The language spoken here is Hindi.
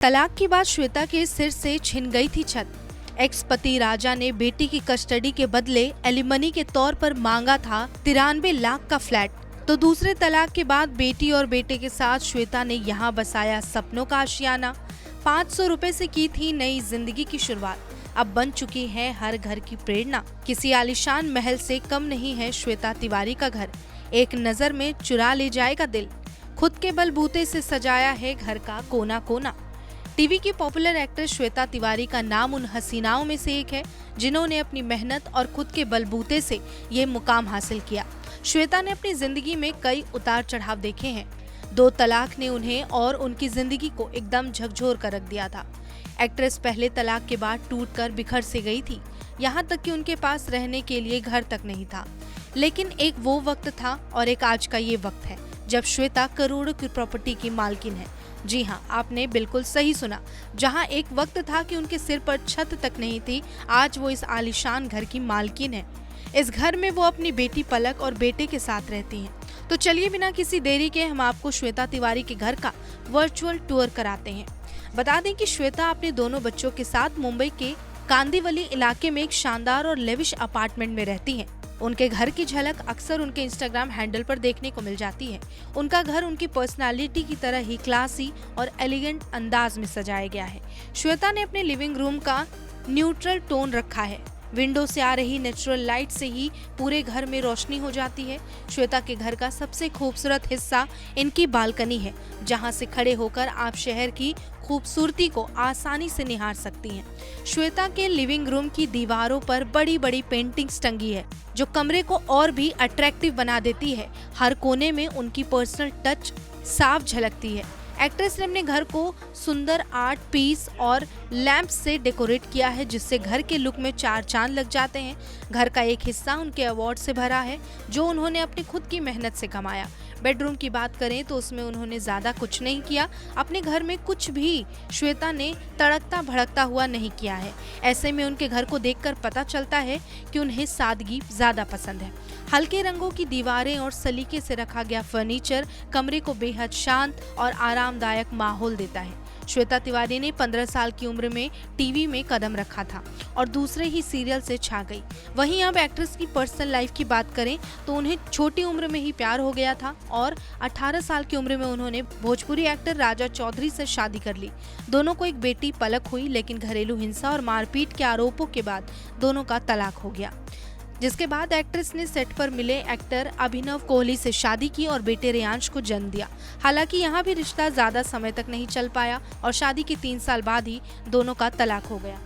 तलाक के बाद श्वेता के सिर से छिन गई थी छत। एक्स पति राजा ने बेटी की कस्टडी के बदले एलिमनी के तौर पर मांगा था 93 लाख का फ्लैट। तो दूसरे तलाक के बाद बेटी और बेटे के साथ श्वेता ने यहाँ बसाया सपनों का आशियाना। 500 रुपए से की थी नई जिंदगी की शुरुआत, अब बन चुकी है हर घर की प्रेरणा। किसी आलीशान महल से कम नहीं है श्वेता तिवारी का घर, एक नजर में चुरा ले जाएगा दिल। खुद के बलबूते से सजाया है घर का कोना कोना। टीवी की पॉपुलर एक्ट्रेस श्वेता तिवारी का नाम उन हसीनाओं में से एक है जिन्होंने अपनी मेहनत और खुद के बलबूते से ये मुकाम हासिल किया। श्वेता ने अपनी जिंदगी में कई उतार चढ़ाव देखे हैं। 2 तलाक ने उन्हें और उनकी जिंदगी को एकदम झकझोर कर रख दिया था। एक्ट्रेस पहले तलाक के बाद टूटकर बिखर से गई थी, यहाँ तक कि उनके पास रहने के लिए घर तक नहीं था। लेकिन एक वो वक्त था और एक आज का ये वक्त है जब श्वेता करोड़ों की प्रॉपर्टी की मालकिन है। जी हाँ, आपने बिल्कुल सही सुना। जहाँ एक वक्त था कि उनके सिर पर छत तक नहीं थी, आज वो इस आलीशान घर की मालकिन है। इस घर में वो अपनी बेटी पलक और बेटे के साथ रहती हैं। तो चलिए बिना किसी देरी के हम आपको श्वेता तिवारी के घर का वर्चुअल टूर कराते हैं। बता दें कि श्वेता अपने दोनों बच्चों के साथ मुंबई के कांदिवली इलाके में एक शानदार और लेविश अपार्टमेंट में रहती हैं। उनके घर की झलक अक्सर उनके इंस्टाग्राम हैंडल पर देखने को मिल जाती है। उनका घर उनकी पर्सनालिटी की तरह ही क्लासी और एलिगेंट अंदाज में सजाया गया है। श्वेता ने अपने लिविंग रूम का न्यूट्रल टोन रखा है। विंडो से आ रही नेचुरल लाइट से ही पूरे घर में रोशनी हो जाती है। श्वेता के घर का सबसे खूबसूरत हिस्सा इनकी बालकनी है, जहां से खड़े होकर आप शहर की खूबसूरती को आसानी से निहार सकती हैं। श्वेता के लिविंग रूम की दीवारों पर बड़ी बड़ी पेंटिंग्स टंगी है जो कमरे को और भी अट्रैक्टिव बना देती है। हर कोने में उनकी पर्सनल टच साफ झलकती है। एक्ट्रेस ने अपने घर को सुंदर आर्ट पीस और लैंप से डेकोरेट किया है, जिससे घर के लुक में 4 चांद लग जाते हैं। घर का एक हिस्सा उनके अवार्ड से भरा है जो उन्होंने अपनी खुद की मेहनत से कमाया। बेडरूम की बात करें तो उसमें उन्होंने ज्यादा कुछ नहीं किया। अपने घर में कुछ भी श्वेता ने तड़कता भड़कता हुआ नहीं किया है। ऐसे में उनके घर को देखकर पता चलता है कि उन्हें सादगी ज्यादा पसंद है। हल्के रंगों की दीवारें और सलीके से रखा गया फर्नीचर कमरे को बेहद शांत और आरामदायक माहौल देता है। श्वेता तिवारी ने 15 साल की उम्र में टीवी में कदम रखा था और दूसरे ही सीरियल से छा गई। वहीं अब एक्ट्रेस की पर्सनल लाइफ की बात करें तो उन्हें छोटी उम्र में ही प्यार हो गया था और 18 साल की उम्र में उन्होंने भोजपुरी एक्टर राजा चौधरी से शादी कर ली। दोनों को एक बेटी पलक हुई, लेकिन घरेलू हिंसा और मारपीट के आरोपों के बाद दोनों का तलाक हो गया, जिसके बाद एक्ट्रेस ने सेट पर मिले एक्टर अभिनव कोहली से शादी की और बेटे रेयांश को जन्म दिया। हालांकि यहाँ भी रिश्ता ज्यादा समय तक नहीं चल पाया और शादी के 3 साल बाद ही दोनों का तलाक हो गया।